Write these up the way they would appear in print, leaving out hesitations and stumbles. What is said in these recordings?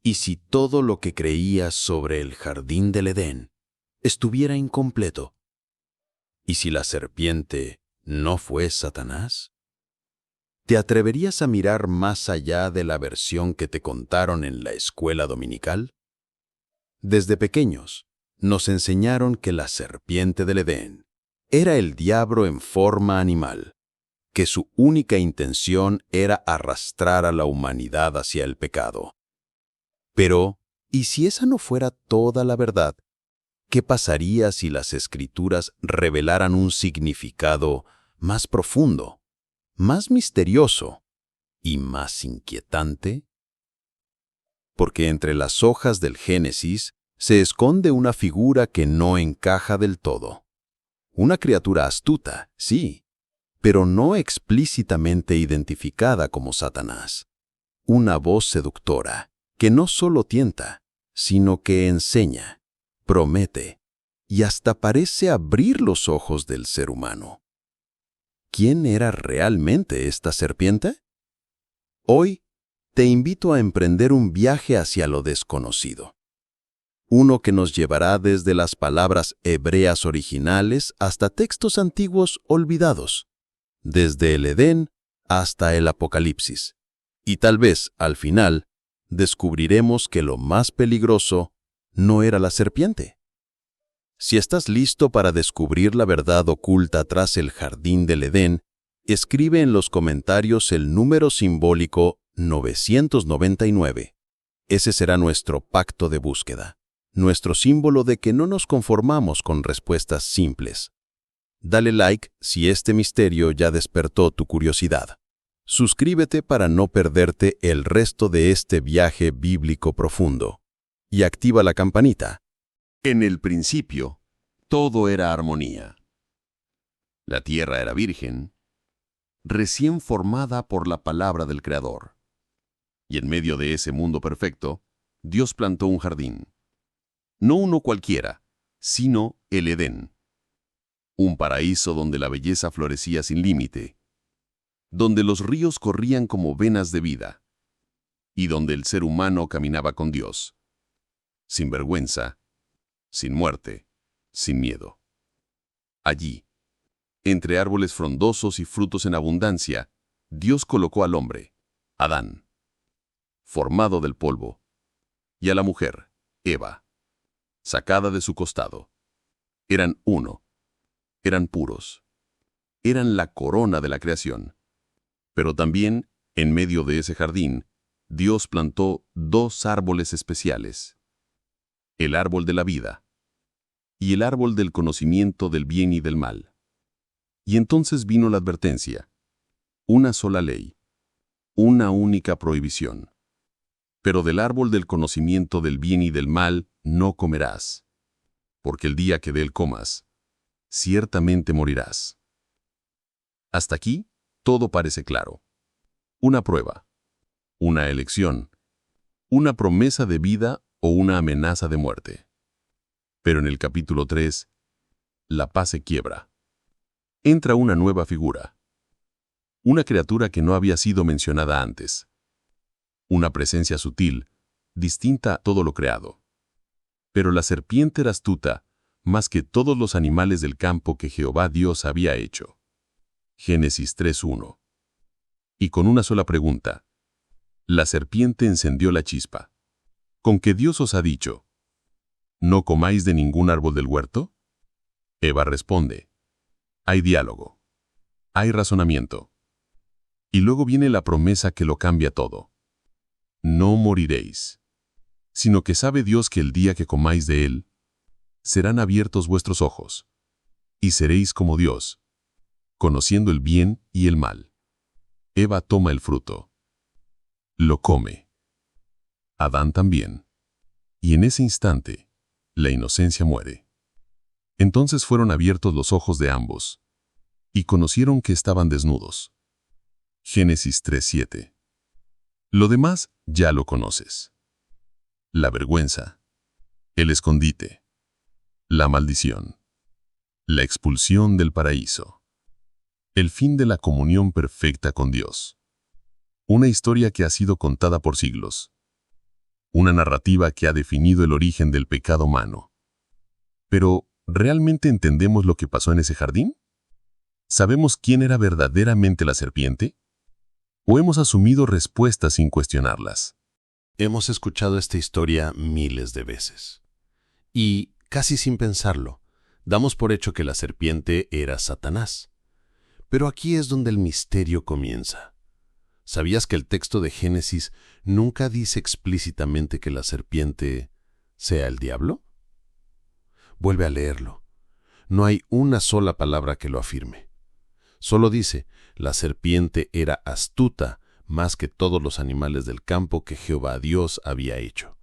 ¿Y si todo lo que creías sobre el jardín del Edén estuviera incompleto? ¿Y si la serpiente no fue Satanás? ¿Te atreverías a mirar más allá de la versión que te contaron en la escuela dominical? Desde pequeños, nos enseñaron que la serpiente del Edén era el diablo en forma animal, que su única intención era arrastrar a la humanidad hacia el pecado. Pero, ¿y si esa no fuera toda la verdad? ¿Qué pasaría si las Escrituras revelaran un significado más profundo, más misterioso y más inquietante? Porque entre las hojas del Génesis se esconde una figura que no encaja del todo. Una criatura astuta, sí, pero no explícitamente identificada como Satanás. Una voz seductora que no solo tienta, sino que enseña, promete y hasta parece abrir los ojos del ser humano. ¿Quién era realmente esta serpiente? Hoy te invito a emprender un viaje hacia lo desconocido. Uno que nos llevará desde las palabras hebreas originales hasta textos antiguos olvidados, desde el Edén hasta el Apocalipsis. Y tal vez, al final, descubriremos que lo más peligroso no era la serpiente. Si estás listo para descubrir la verdad oculta tras el jardín del Edén, escribe en los comentarios el número simbólico 999. Ese será nuestro pacto de búsqueda, nuestro símbolo de que no nos conformamos con respuestas simples. Dale like si este misterio ya despertó tu curiosidad. Suscríbete para no perderte el resto de este viaje bíblico profundo. Y activa la campanita. En el principio, todo era armonía. La tierra era virgen, recién formada por la palabra del Creador. Y en medio de ese mundo perfecto, Dios plantó un jardín. No uno cualquiera, sino el Edén. Un paraíso donde la belleza florecía sin límite, donde los ríos corrían como venas de vida, y donde el ser humano caminaba con Dios, sin vergüenza, sin muerte, sin miedo. Allí, entre árboles frondosos y frutos en abundancia, Dios colocó al hombre, Adán, formado del polvo, y a la mujer, Eva, sacada de su costado. Eran uno, eran puros, eran la corona de la creación. Pero también, en medio de ese jardín, Dios plantó dos árboles especiales: el árbol de la vida y el árbol del conocimiento del bien y del mal. Y entonces vino la advertencia: una sola ley, una única prohibición. Pero del árbol del conocimiento del bien y del mal no comerás, porque el día que de él comas, ciertamente morirás. Hasta aquí, todo parece claro. Una prueba, una elección, una promesa de vida o una amenaza de muerte. Pero en el capítulo 3, la paz se quiebra. Entra una nueva figura, una criatura que no había sido mencionada antes. Una presencia sutil, distinta a todo lo creado. Pero la serpiente era astuta, más que todos los animales del campo que Jehová Dios había hecho. Génesis 3:1. Y con una sola pregunta, la serpiente encendió la chispa. ¿Con qué Dios os ha dicho: ¿no comáis de ningún árbol del huerto? Eva responde: hay diálogo, hay razonamiento. Y luego viene la promesa que lo cambia todo: no moriréis, sino que sabe Dios que el día que comáis de él, serán abiertos vuestros ojos, y seréis como Dios, conociendo el bien y el mal. Eva toma el fruto, lo come. Adán también. Y en ese instante, la inocencia muere. Entonces fueron abiertos los ojos de ambos, y conocieron que estaban desnudos. Génesis 3:7. Lo demás ya lo conoces. La vergüenza, el escondite, la maldición, la expulsión del paraíso, el fin de la comunión perfecta con Dios. Una historia que ha sido contada por siglos. Una una narrativa que ha definido el origen del pecado humano. Pero, ¿realmente entendemos lo que pasó en ese jardín? ¿Sabemos quién era verdaderamente la serpiente? ¿O hemos asumido respuestas sin cuestionarlas? Hemos escuchado esta historia miles de veces. Y, casi sin pensarlo, damos por hecho que la serpiente era Satanás. Pero aquí es donde el misterio comienza. ¿Sabías que el texto de Génesis nunca dice explícitamente que la serpiente sea el diablo? Vuelve a leerlo. No hay una sola palabra que lo afirme. Solo dice, la serpiente era astuta más que todos los animales del campo que Jehová Dios había hecho.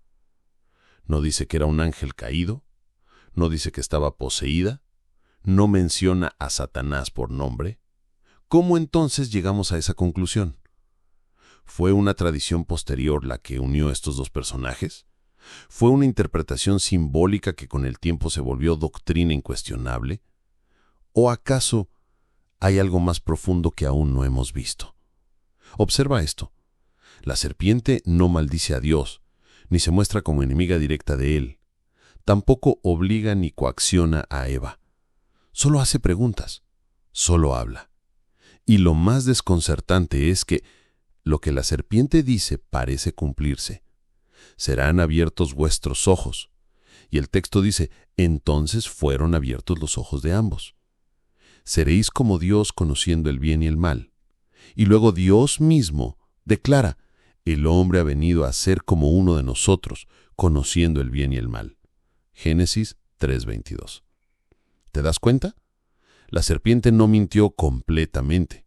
No dice que era un ángel caído, no dice que estaba poseída, no menciona a Satanás por nombre. ¿Cómo entonces llegamos a esa conclusión? ¿Fue una tradición posterior la que unió estos dos personajes? ¿Fue una interpretación simbólica que con el tiempo se volvió doctrina incuestionable? ¿O acaso hay algo más profundo que aún no hemos visto? Observa esto. La serpiente no maldice a Dios, ni se muestra como enemiga directa de él. Tampoco obliga ni coacciona a Eva. Solo hace preguntas, solo habla. Y lo más desconcertante es que lo que la serpiente dice parece cumplirse. Serán abiertos vuestros ojos. Y el texto dice, entonces fueron abiertos los ojos de ambos. Seréis como Dios conociendo el bien y el mal. Y luego Dios mismo declara, el hombre ha venido a ser como uno de nosotros, conociendo el bien y el mal. Génesis 3:22. ¿Te das cuenta? La serpiente no mintió completamente.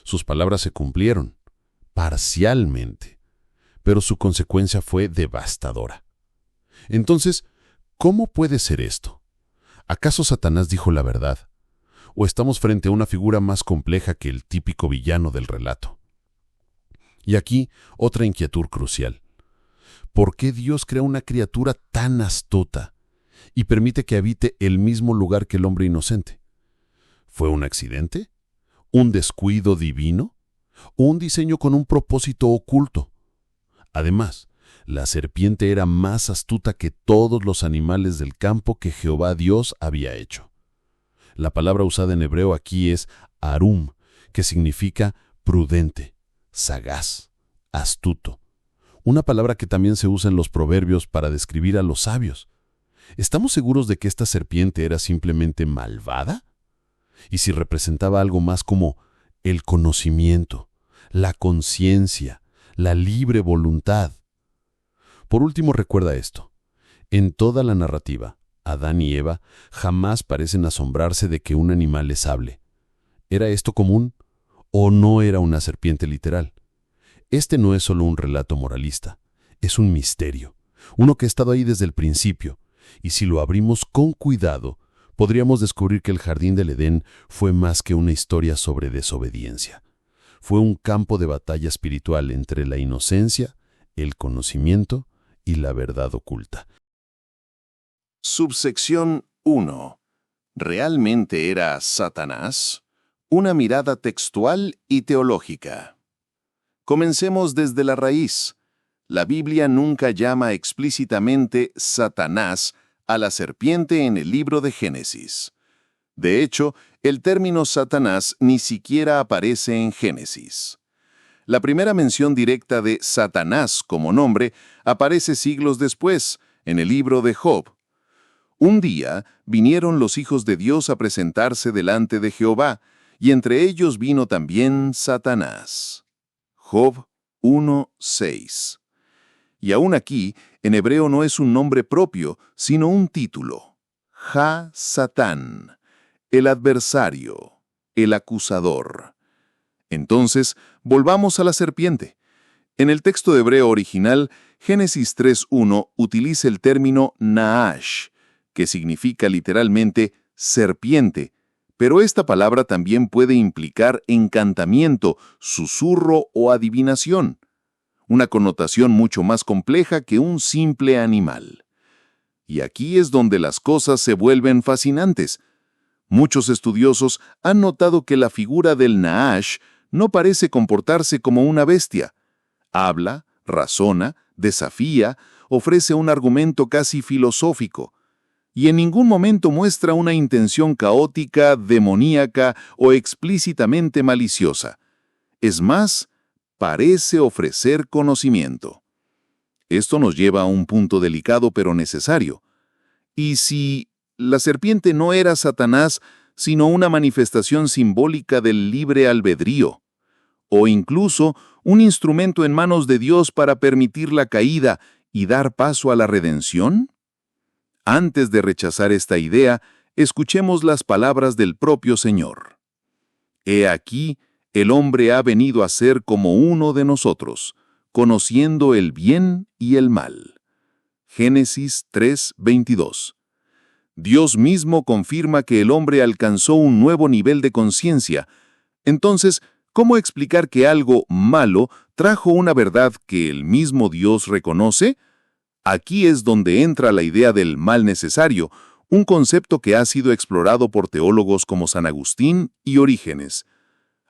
Sus palabras se cumplieron, parcialmente, pero su consecuencia fue devastadora. Entonces, ¿cómo puede ser esto? ¿Acaso Satanás dijo la verdad? ¿O estamos frente a una figura más compleja que el típico villano del relato? Y aquí, otra inquietud crucial. ¿Por qué Dios crea una criatura tan astuta y permite que habite el mismo lugar que el hombre inocente? ¿Fue un accidente? ¿Un descuido divino? ¿O un diseño con un propósito oculto? Además, la serpiente era más astuta que todos los animales del campo que Jehová Dios había hecho. La palabra usada en hebreo aquí es arum, que significa prudente, sagaz, astuto. Una palabra que también se usa en los proverbios para describir a los sabios. ¿Estamos seguros de que esta serpiente era simplemente malvada? ¿Y si representaba algo más como el conocimiento, la conciencia, la libre voluntad? Por último, recuerda esto. En toda la narrativa, Adán y Eva jamás parecen asombrarse de que un animal les hable. ¿Era esto común o no era una serpiente literal? Este no es solo un relato moralista, es un misterio, uno que ha estado ahí desde el principio, y si lo abrimos con cuidado, podríamos descubrir que el jardín del Edén fue más que una historia sobre desobediencia. Fue un campo de batalla espiritual entre la inocencia, el conocimiento y la verdad oculta. Subsección 1. ¿Realmente era Satanás? Una mirada textual y teológica. Comencemos desde la raíz. La Biblia nunca llama explícitamente Satanás a la serpiente en el libro de Génesis. De hecho, el término Satanás ni siquiera aparece en Génesis. La primera mención directa de Satanás como nombre aparece siglos después, en el libro de Job. Un día vinieron los hijos de Dios a presentarse delante de Jehová, y entre ellos vino también Satanás. Job 1:6. Y aún aquí, en hebreo no es un nombre propio, sino un título. Ha-Satán, el adversario, el acusador. Entonces, volvamos a la serpiente. En el texto hebreo original, Génesis 3:1 utiliza el término Naash, que significa literalmente serpiente, pero esta palabra también puede implicar encantamiento, susurro o adivinación, una connotación mucho más compleja que un simple animal. Y aquí es donde las cosas se vuelven fascinantes. Muchos estudiosos han notado que la figura del Naash no parece comportarse como una bestia. Habla, razona, desafía ofrece un argumento casi filosófico, y en ningún momento muestra una intención caótica, demoníaca o explícitamente maliciosa. Es más, parece ofrecer conocimiento. Esto nos lleva a un punto delicado pero necesario. ¿Y si la serpiente no era Satanás, sino una manifestación simbólica del libre albedrío, o incluso un instrumento en manos de Dios para permitir la caída y dar paso a la redención? Antes de rechazar esta idea, escuchemos las palabras del propio Señor. He aquí, el hombre ha venido a ser como uno de nosotros, conociendo el bien y el mal. Génesis 3:22. Dios mismo confirma que el hombre alcanzó un nuevo nivel de conciencia. Entonces, ¿cómo explicar que algo malo trajo una verdad que el mismo Dios reconoce? Aquí es donde entra la idea del mal necesario, un concepto que ha sido explorado por teólogos como San Agustín y Orígenes.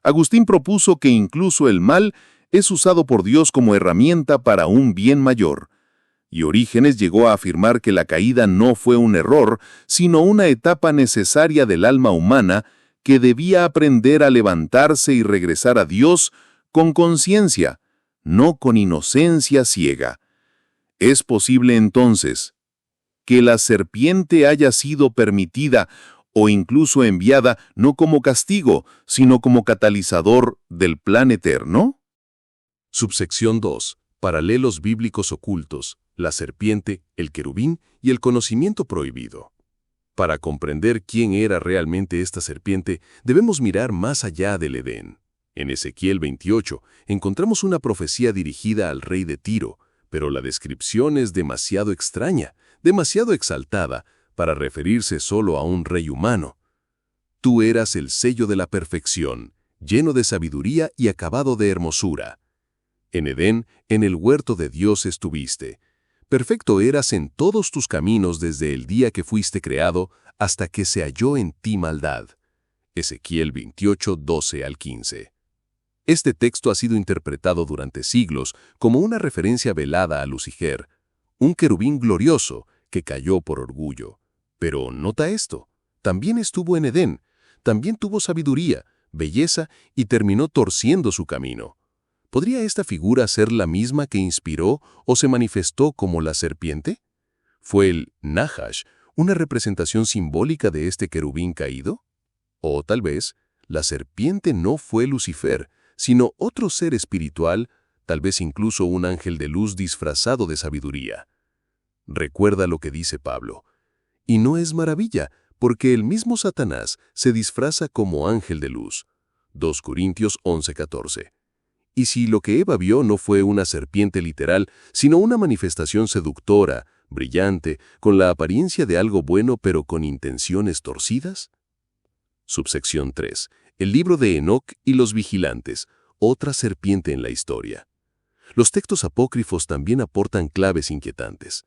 Agustín propuso que incluso el mal es usado por Dios como herramienta para un bien mayor, y Orígenes llegó a afirmar que la caída no fue un error, sino una etapa necesaria del alma humana que debía aprender a levantarse y regresar a Dios con conciencia, no con inocencia ciega. ¿Es posible entonces que la serpiente haya sido permitida o incluso enviada no como castigo, sino como catalizador del plan eterno? Subsección 2. Paralelos bíblicos ocultos, la serpiente, el querubín y el conocimiento prohibido. Para comprender quién era realmente esta serpiente, debemos mirar más allá del Edén. En Ezequiel 28 encontramos una profecía dirigida al rey de Tiro, pero la descripción es demasiado extraña, demasiado exaltada, para referirse solo a un rey humano. Tú eras el sello de la perfección, lleno de sabiduría y acabado de hermosura. En Edén, en el huerto de Dios estuviste. Perfecto eras en todos tus caminos desde el día que fuiste creado hasta que se halló en ti maldad. Ezequiel 28, 12 al 15. Este texto ha sido interpretado durante siglos como una referencia velada a Lucifer, un querubín glorioso que cayó por orgullo. Pero nota esto, también estuvo en Edén, también tuvo sabiduría, belleza y terminó torciendo su camino. ¿Podría esta figura ser la misma que inspiró o se manifestó como la serpiente? ¿Fue el Nahash una representación simbólica de este querubín caído? O tal vez, la serpiente no fue Lucifer, sino otro ser espiritual, tal vez incluso un ángel de luz disfrazado de sabiduría. Recuerda lo que dice Pablo. Y no es maravilla, porque el mismo Satanás se disfraza como ángel de luz. 2 Corintios 11:14. Y si lo que Eva vio no fue una serpiente literal, sino una manifestación seductora, brillante, con la apariencia de algo bueno pero con intenciones torcidas. Subsección 3. El libro de Enoc y los vigilantes, otra serpiente en la historia. Los textos apócrifos también aportan claves inquietantes.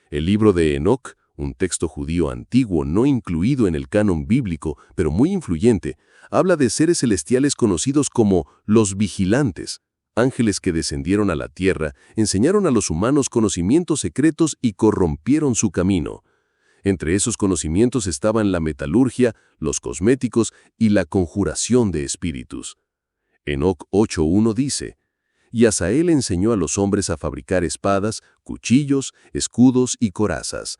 El libro de Enoc, un texto judío antiguo no incluido en el canon bíblico, pero muy influyente, habla de seres celestiales conocidos como los vigilantes, ángeles que descendieron a la tierra, enseñaron a los humanos conocimientos secretos y corrompieron su camino. Entre esos conocimientos estaban la metalurgia, los cosméticos y la conjuración de espíritus. Enoc 8:1 dice: Y Asael enseñó a los hombres a fabricar espadas, cuchillos, escudos y corazas,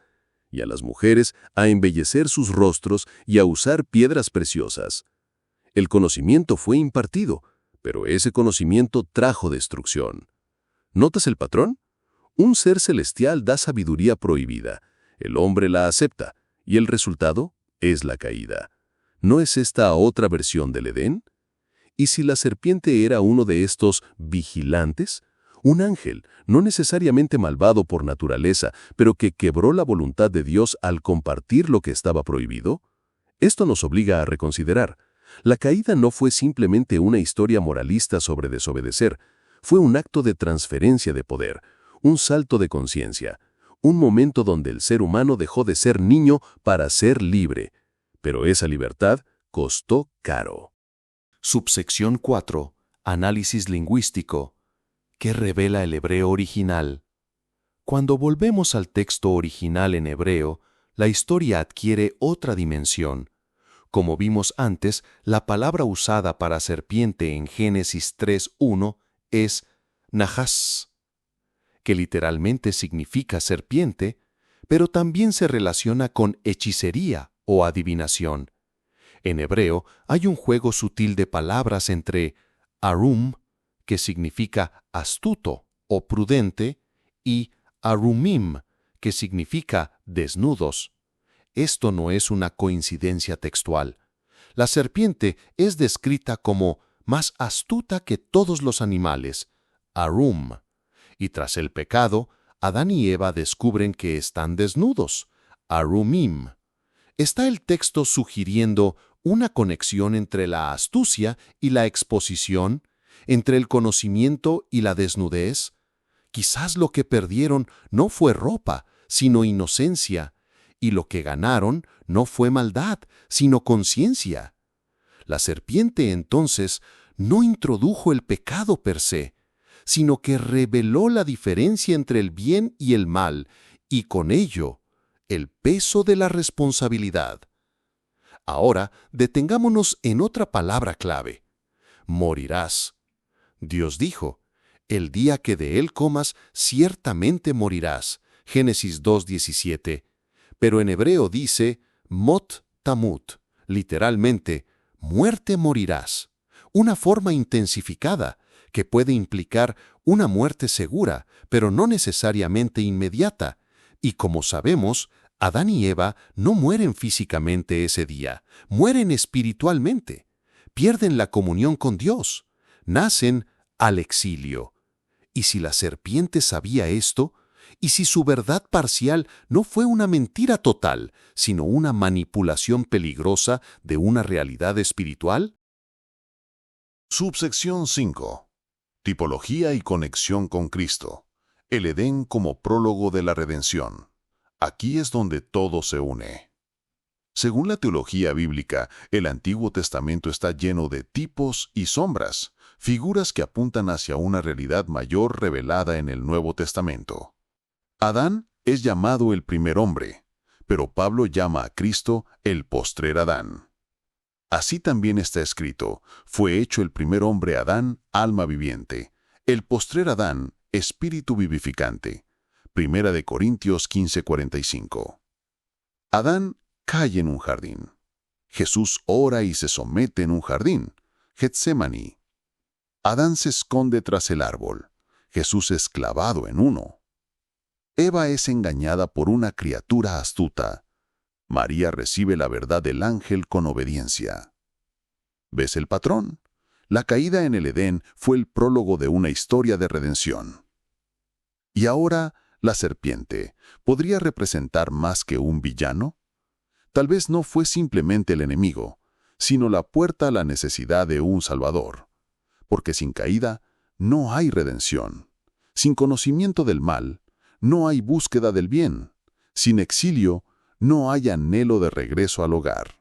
y a las mujeres a embellecer sus rostros y a usar piedras preciosas. El conocimiento fue impartido, pero ese conocimiento trajo destrucción. ¿Notas el patrón? Un ser celestial da sabiduría prohibida. El hombre la acepta, y el resultado es la caída. ¿No es esta otra versión del Edén? ¿Y si la serpiente era uno de estos vigilantes? Un ángel, no necesariamente malvado por naturaleza, pero que quebró la voluntad de Dios al compartir lo que estaba prohibido. Esto nos obliga a reconsiderar. La caída no fue simplemente una historia moralista sobre desobedecer, fue un acto de transferencia de poder, un salto de conciencia, un momento donde el ser humano dejó de ser niño para ser libre. Pero esa libertad costó caro. Subsección 4. Análisis lingüístico. ¿Qué revela el hebreo original? Cuando volvemos al texto original en hebreo, la historia adquiere otra dimensión. Como vimos antes, la palabra usada para serpiente en Génesis 3:1 es Najas, que literalmente significa serpiente, pero también se relaciona con hechicería o adivinación. En hebreo hay un juego sutil de palabras entre arum, que significa astuto o prudente, y arumim, que significa desnudos. Esto no es una coincidencia textual. La serpiente es descrita como más astuta que todos los animales, arum, y tras el pecado, Adán y Eva descubren que están desnudos, arumim. ¿Está el texto sugiriendo una conexión entre la astucia y la exposición, entre el conocimiento y la desnudez? Quizás lo que perdieron no fue ropa, sino inocencia, y lo que ganaron no fue maldad, sino conciencia. La serpiente entonces no introdujo el pecado per se, sino que reveló la diferencia entre el bien y el mal, y con ello, el peso de la responsabilidad. Ahora, detengámonos en otra palabra clave. Morirás. Dios dijo, el día que de él comas, ciertamente morirás. Génesis 2:17. Pero en hebreo dice, mot tamut, literalmente, muerte morirás. Una forma intensificada, que puede implicar una muerte segura, pero no necesariamente inmediata. Y como sabemos, Adán y Eva no mueren físicamente ese día, mueren espiritualmente. Pierden la comunión con Dios, nacen al exilio. Y si la serpiente sabía esto, y si su verdad parcial no fue una mentira total, sino una manipulación peligrosa de una realidad espiritual. Subsección 5. Tipología y conexión con Cristo. El Edén como prólogo de la redención. Aquí es donde todo se une. Según la teología bíblica, el Antiguo Testamento está lleno de tipos y sombras, figuras que apuntan hacia una realidad mayor revelada en el Nuevo Testamento. Adán es llamado el primer hombre, pero Pablo llama a Cristo el postrer Adán. Así también está escrito, fue hecho el primer hombre Adán, alma viviente, el postrer Adán, espíritu vivificante. Primera de Corintios 15:45. Adán cae en un jardín. Jesús ora y se somete en un jardín, Getsemaní. Adán se esconde tras el árbol, Jesús es clavado en uno. Eva es engañada por una criatura astuta. María recibe la verdad del ángel con obediencia. ¿Ves el patrón? La caída en el Edén fue el prólogo de una historia de redención. Y ahora, la serpiente, ¿podría representar más que un villano? Tal vez no fue simplemente el enemigo, sino la puerta a la necesidad de un Salvador. Porque sin caída no hay redención. Sin conocimiento del mal, no hay búsqueda del bien. Sin exilio, no hay anhelo de regreso al hogar.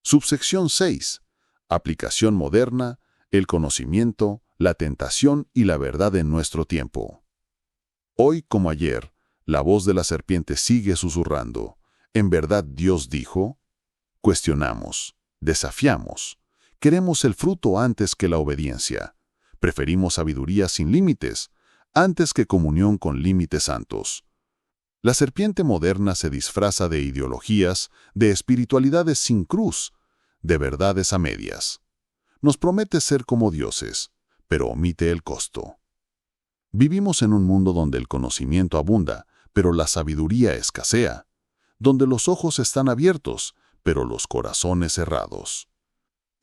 Subsección 6. Aplicación moderna, el conocimiento, la tentación y la verdad en nuestro tiempo. Hoy como ayer, la voz de la serpiente sigue susurrando. ¿En verdad Dios dijo? Cuestionamos, desafiamos. Queremos el fruto antes que la obediencia. Preferimos sabiduría sin límites, antes que comunión con límites santos. La serpiente moderna se disfraza de ideologías, de espiritualidades sin cruz, de verdades a medias. Nos promete ser como dioses, pero omite el costo. Vivimos en un mundo donde el conocimiento abunda, pero la sabiduría escasea, donde los ojos están abiertos, pero los corazones cerrados.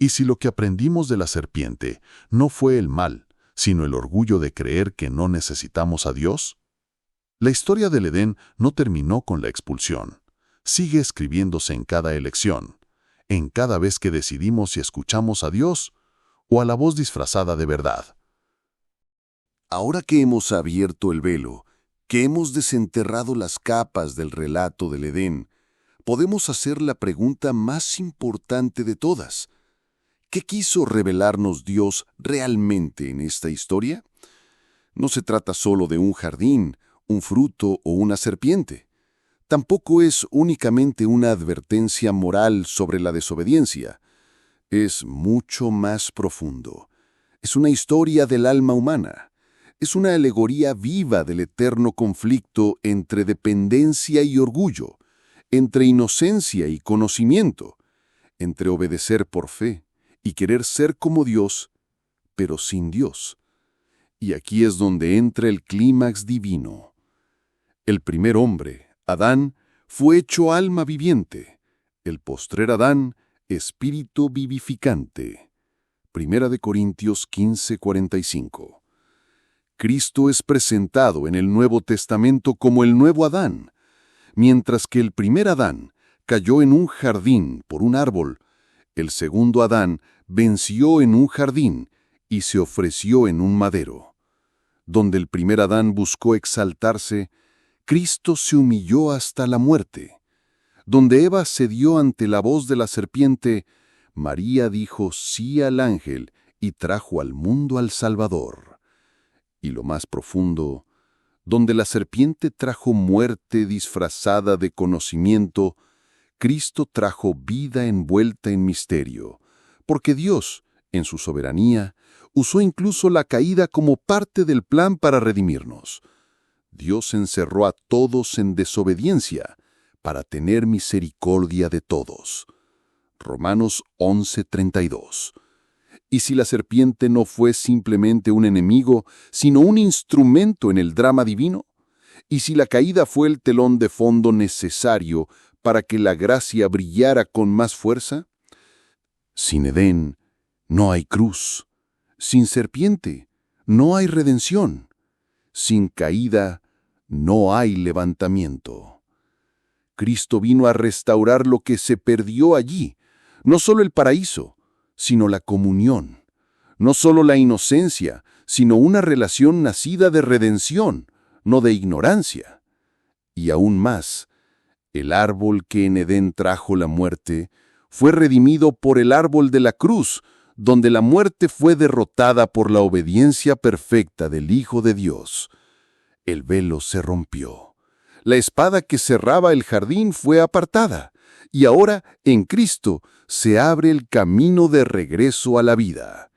Y si lo que aprendimos de la serpiente no fue el mal, sino el orgullo de creer que no necesitamos a Dios, la historia del Edén no terminó con la expulsión. Sigue escribiéndose en cada elección, en cada vez que decidimos si escuchamos a Dios o a la voz disfrazada de verdad. Ahora que hemos abierto el velo, que hemos desenterrado las capas del relato del Edén, podemos hacer la pregunta más importante de todas. ¿Qué quiso revelarnos Dios realmente en esta historia? No se trata solo de un jardín, un fruto o una serpiente. Tampoco es únicamente una advertencia moral sobre la desobediencia. Es mucho más profundo. Es una historia del alma humana. Es una alegoría viva del eterno conflicto entre dependencia y orgullo, entre inocencia y conocimiento, entre obedecer por fe y querer ser como Dios, pero sin Dios. Y aquí es donde entra el clímax divino. El primer hombre, Adán, fue hecho alma viviente. El postrer Adán, espíritu vivificante. 1 Corintios 15:45. Cristo es presentado en el Nuevo Testamento como el nuevo Adán, mientras que el primer Adán cayó en un jardín por un árbol. El segundo Adán venció en un jardín y se ofreció en un madero. Donde el primer Adán buscó exaltarse, Cristo se humilló hasta la muerte. Donde Eva cedió ante la voz de la serpiente, María dijo sí al ángel y trajo al mundo al Salvador. Y lo más profundo, donde la serpiente trajo muerte disfrazada de conocimiento, Cristo trajo vida envuelta en misterio, porque Dios, en su soberanía, usó incluso la caída como parte del plan para redimirnos. Dios encerró a todos en desobediencia para tener misericordia de todos. Romanos 11:32. Y si la serpiente no fue simplemente un enemigo, sino un instrumento en el drama divino, y si la caída fue el telón de fondo necesario para que la gracia brillara con más fuerza, sin Edén no hay cruz, sin serpiente no hay redención, sin caída no hay levantamiento. Cristo vino a restaurar lo que se perdió allí, no solo el paraíso, sino la comunión, no solo la inocencia, sino una relación nacida de redención, no de ignorancia. Y aún más, el árbol que en Edén trajo la muerte fue redimido por el árbol de la cruz, donde la muerte fue derrotada por la obediencia perfecta del Hijo de Dios. El velo se rompió. La espada que cerraba el jardín fue apartada, y ahora, en Cristo, se abre el camino de regreso a la vida.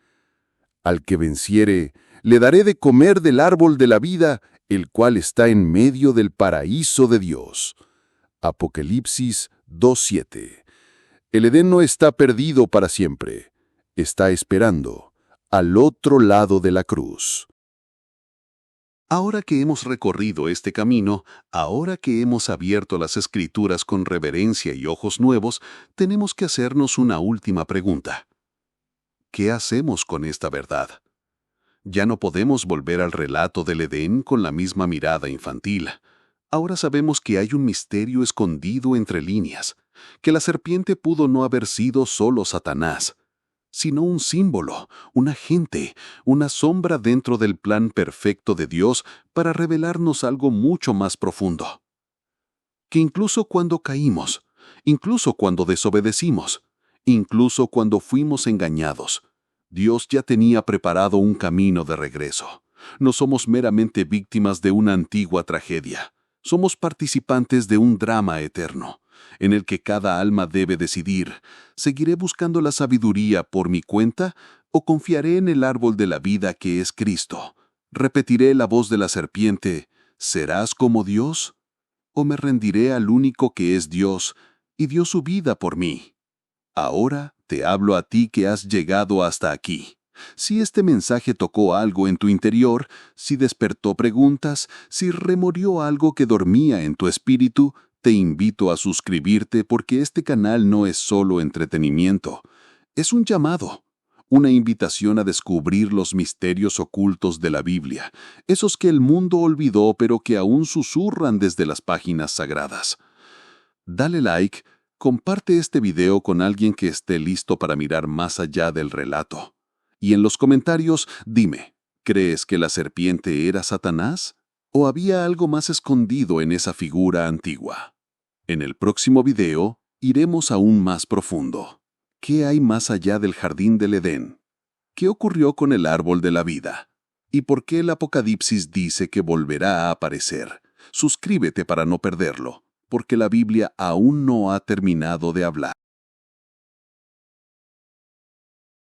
Al que venciere, le daré de comer del árbol de la vida, el cual está en medio del paraíso de Dios. Apocalipsis 2:7. El Edén no está perdido para siempre. Está esperando, al otro lado de la cruz. Ahora que hemos recorrido este camino, ahora que hemos abierto las Escrituras con reverencia y ojos nuevos, tenemos que hacernos una última pregunta. ¿Qué hacemos con esta verdad? Ya no podemos volver al relato del Edén con la misma mirada infantil. Ahora sabemos que hay un misterio escondido entre líneas, que la serpiente pudo no haber sido solo Satanás, sino un símbolo, un agente, una sombra dentro del plan perfecto de Dios para revelarnos algo mucho más profundo. Que incluso cuando caímos, incluso cuando desobedecimos, incluso cuando fuimos engañados, Dios ya tenía preparado un camino de regreso. No somos meramente víctimas de una antigua tragedia. Somos participantes de un drama eterno, en el que cada alma debe decidir, ¿seguiré buscando la sabiduría por mi cuenta o confiaré en el árbol de la vida que es Cristo? ¿Repetiré la voz de la serpiente, ¿serás como Dios? ¿O me rendiré al único que es Dios y dio su vida por mí? Ahora te hablo a ti que has llegado hasta aquí. Si este mensaje tocó algo en tu interior, si despertó preguntas, si removió algo que dormía en tu espíritu, te invito a suscribirte porque este canal no es solo entretenimiento. Es un llamado, una invitación a descubrir los misterios ocultos de la Biblia, esos que el mundo olvidó pero que aún susurran desde las páginas sagradas. Dale like, comparte este video con alguien que esté listo para mirar más allá del relato. Y en los comentarios dime, ¿crees que la serpiente era Satanás? ¿O había algo más escondido en esa figura antigua? En el próximo video iremos aún más profundo. ¿Qué hay más allá del jardín del Edén? ¿Qué ocurrió con el árbol de la vida? ¿Y por qué el Apocalipsis dice que volverá a aparecer? Suscríbete para no perderlo, porque la Biblia aún no ha terminado de hablar.